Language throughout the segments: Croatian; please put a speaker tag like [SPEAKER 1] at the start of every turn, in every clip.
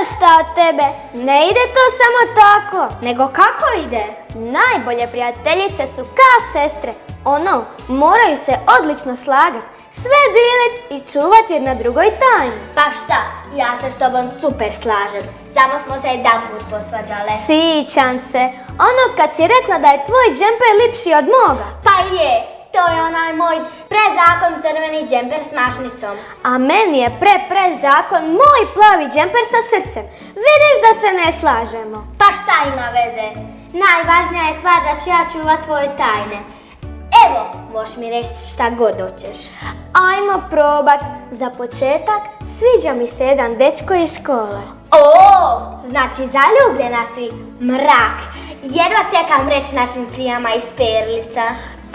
[SPEAKER 1] Dosta od tebe. Ne ide to samo tako. Nego kako ide? Najbolje prijateljice su kao sestre. Moraju se odlično slagati. Sve dilit i čuvat jedna drugoj tajnu.
[SPEAKER 2] Pa šta, ja se s tobom super slažem. Samo smo se jedanput posvađale.
[SPEAKER 1] Sićam se. Kad si rekla da je tvoj džemper lipši od moga.
[SPEAKER 2] Pa je, to je onaj moj prezakon crveni džemper s mašnicom.
[SPEAKER 1] A meni je prezakon moj plavi džemper sa srcem. Vidiš da se ne slažemo.
[SPEAKER 2] Pa šta ima veze? Najvažnija je stvar da ću ja čuvat tvoje tajne. Evo, možeš mi reći šta god hoćeš.
[SPEAKER 1] Ajmo probat. Za početak, sviđa mi se jedan dečko iz škole.
[SPEAKER 2] Znači zaljubljena si, mrak. Jedva čekam reći našim prijama iz Perlica.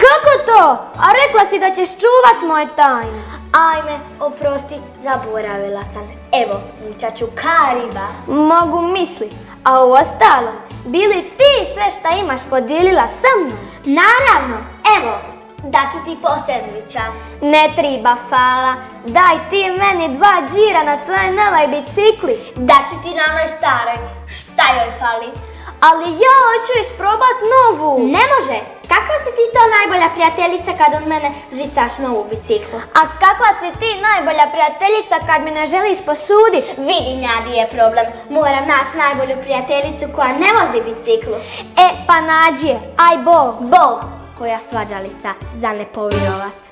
[SPEAKER 1] Kako to? A rekla si da ćeš čuvat moje tajne.
[SPEAKER 2] Ajme, oprosti, zaboravila sam. Evo, mučaću ka riba.
[SPEAKER 1] Mogu mislit. A u ostalom, bi li ti sve šta imaš podijelila sa mnom?
[SPEAKER 2] Naravno, evo, daću ti po sendviča.
[SPEAKER 1] Ne triba, fala. Daj ti meni 2 džira na tvojoj novoj bicikli.
[SPEAKER 2] Daću ti na onoj staroj. Šta joj fali?
[SPEAKER 1] Ali ja hoću isprobat novu.
[SPEAKER 2] Ne može. Kakva si ti to najbolja prijateljica kad od mene žicaš novu biciklu?
[SPEAKER 1] A kakva si ti najbolja prijateljica kad mi ne želiš posudit?
[SPEAKER 2] Vidi, njadi je problem. Moram naći najbolju prijateljicu koja ne vozi biciklu.
[SPEAKER 1] Pa nađi je. Aj, Bog.
[SPEAKER 2] Bog, koja svađalica, za ne povjerovat.